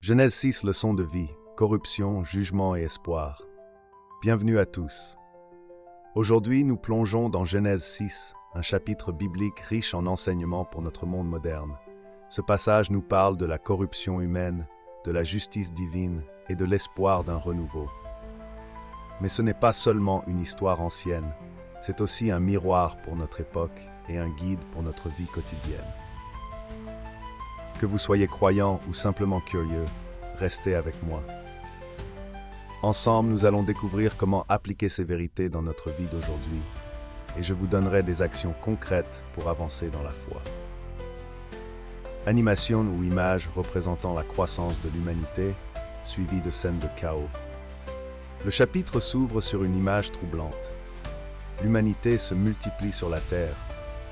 Genèse 6, leçon de vie, corruption, jugement et espoir. Bienvenue à tous. Aujourd'hui, nous plongeons dans Genèse 6, un chapitre biblique riche en enseignements pour notre monde moderne. Ce passage nous parle de la corruption humaine, de la justice divine et de l'espoir d'un renouveau. Mais ce n'est pas seulement une histoire ancienne, c'est aussi un miroir pour notre époque et un guide pour notre vie quotidienne. Que vous soyez croyant ou simplement curieux, restez avec moi. Ensemble, nous allons découvrir comment appliquer ces vérités dans notre vie d'aujourd'hui, et je vous donnerai des actions concrètes pour avancer dans la foi. Animation ou image représentant la croissance de l'humanité, suivie de scènes de chaos. Le chapitre s'ouvre sur une image troublante. L'humanité se multiplie sur la terre,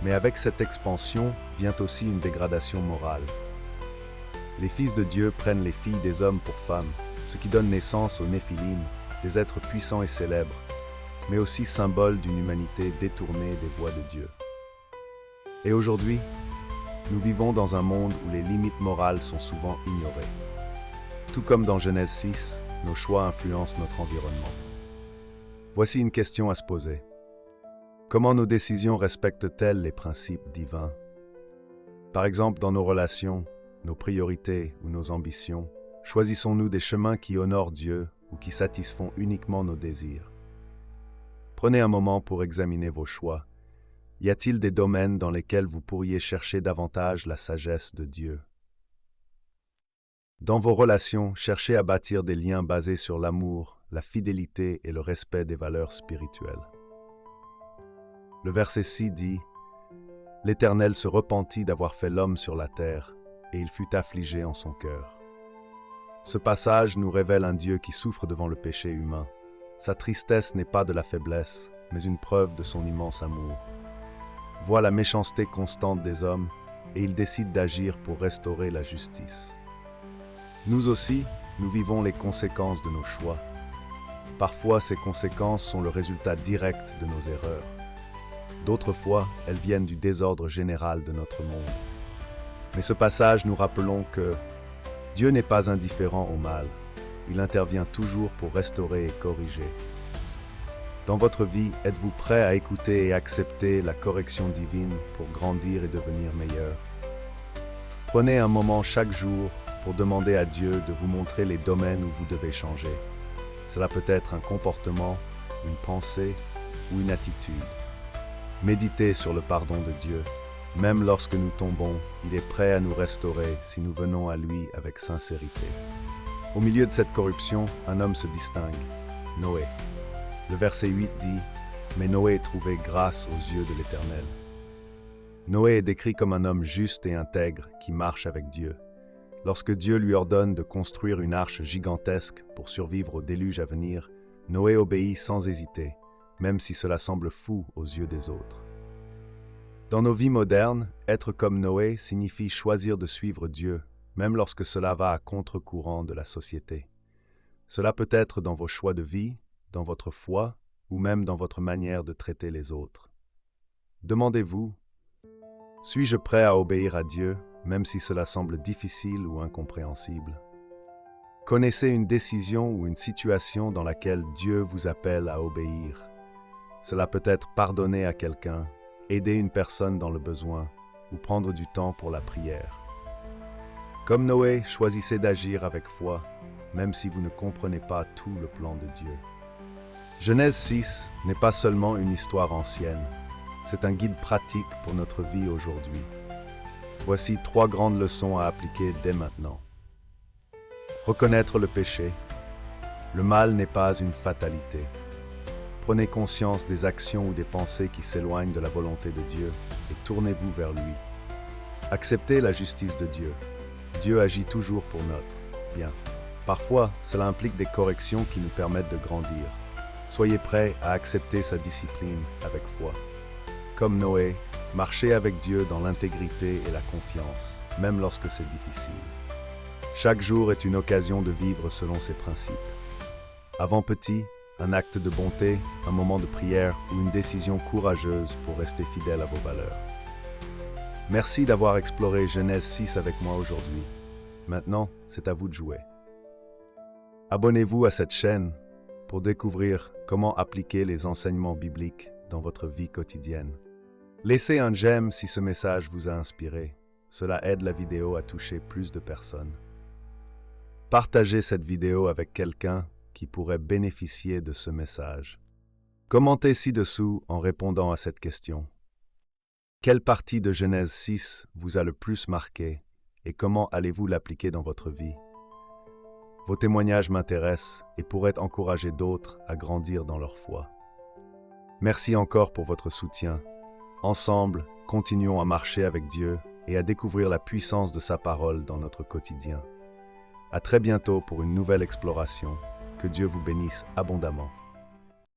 mais avec cette expansion vient aussi une dégradation morale. Les fils de Dieu prennent les filles des hommes pour femmes, ce qui donne naissance aux Néphilim, des êtres puissants et célèbres, mais aussi symbole d'une humanité détournée des voies de Dieu. Et aujourd'hui, nous vivons dans un monde où les limites morales sont souvent ignorées. Tout comme dans Genèse 6, nos choix influencent notre environnement. Voici une question à se poser. Comment nos décisions respectent-elles les principes divins? Par exemple, dans nos relations, nos priorités ou nos ambitions, choisissons-nous des chemins qui honorent Dieu ou qui satisfont uniquement nos désirs? Prenez un moment pour examiner vos choix. Y a-t-il des domaines dans lesquels vous pourriez chercher davantage la sagesse de Dieu? Dans vos relations, cherchez à bâtir des liens basés sur l'amour, la fidélité et le respect des valeurs spirituelles. Le verset 6 dit « L'Éternel se repentit d'avoir fait l'homme sur la terre, et il fut affligé en son cœur. » Ce passage nous révèle un Dieu qui souffre devant le péché humain. Sa tristesse n'est pas de la faiblesse, mais une preuve de son immense amour. Voit la méchanceté constante des hommes, et il décide d'agir pour restaurer la justice. Nous aussi, nous vivons les conséquences de nos choix. Parfois, ces conséquences sont le résultat direct de nos erreurs. D'autres fois, elles viennent du désordre général de notre monde. Mais ce passage nous rappelons que Dieu n'est pas indifférent au mal. Il intervient toujours pour restaurer et corriger. Dans votre vie, êtes-vous prêt à écouter et accepter la correction divine pour grandir et devenir meilleur? Prenez un moment chaque jour pour demander à Dieu de vous montrer les domaines où vous devez changer. Cela peut être un comportement, une pensée ou une attitude. Méditez sur le pardon de Dieu. Même lorsque nous tombons, il est prêt à nous restaurer si nous venons à lui avec sincérité. Au milieu de cette corruption, un homme se distingue, Noé. Le verset 8 dit « Mais Noé trouvait grâce aux yeux de l'Éternel ». Noé est décrit comme un homme juste et intègre qui marche avec Dieu. Lorsque Dieu lui ordonne de construire une arche gigantesque pour survivre au déluge à venir, Noé obéit sans hésiter, même si cela semble fou aux yeux des autres. Dans nos vies modernes, être comme Noé signifie choisir de suivre Dieu, même lorsque cela va à contre-courant de la société. Cela peut être dans vos choix de vie, dans votre foi, ou même dans votre manière de traiter les autres. Demandez-vous, suis-je prêt à obéir à Dieu, même si cela semble difficile ou incompréhensible? Connaissez une décision ou une situation dans laquelle Dieu vous appelle à obéir. Cela peut être pardonner à quelqu'un, aider une personne dans le besoin ou prendre du temps pour la prière. Comme Noé, choisissez d'agir avec foi, même si vous ne comprenez pas tout le plan de Dieu. Genèse 6 n'est pas seulement une histoire ancienne, c'est un guide pratique pour notre vie aujourd'hui. Voici 3 grandes leçons à appliquer dès maintenant. Reconnaître le péché. Le mal n'est pas une fatalité. Prenez conscience des actions ou des pensées qui s'éloignent de la volonté de Dieu et tournez-vous vers lui. Acceptez la justice de Dieu. Dieu agit toujours pour notre bien. Parfois, cela implique des corrections qui nous permettent de grandir. Soyez prêts à accepter sa discipline avec foi. Comme Noé, marchez avec Dieu dans l'intégrité et la confiance, même lorsque c'est difficile. Chaque jour est une occasion de vivre selon ses principes. Avant petit, un acte de bonté, un moment de prière ou une décision courageuse pour rester fidèle à vos valeurs. Merci d'avoir exploré Genèse 6 avec moi aujourd'hui. Maintenant, c'est à vous de jouer. Abonnez-vous à cette chaîne pour découvrir comment appliquer les enseignements bibliques dans votre vie quotidienne. Laissez un j'aime si ce message vous a inspiré. Cela aide la vidéo à toucher plus de personnes. Partagez cette vidéo avec quelqu'un qui pourrait bénéficier de ce message. Commentez ci-dessous en répondant à cette question. Quelle partie de Genèse 6 vous a le plus marqué et comment allez-vous l'appliquer dans votre vie? Vos témoignages m'intéressent et pourraient encourager d'autres à grandir dans leur foi. Merci encore pour votre soutien. Ensemble, continuons à marcher avec Dieu et à découvrir la puissance de sa parole dans notre quotidien. À très bientôt pour une nouvelle exploration. Que Dieu vous bénisse abondamment.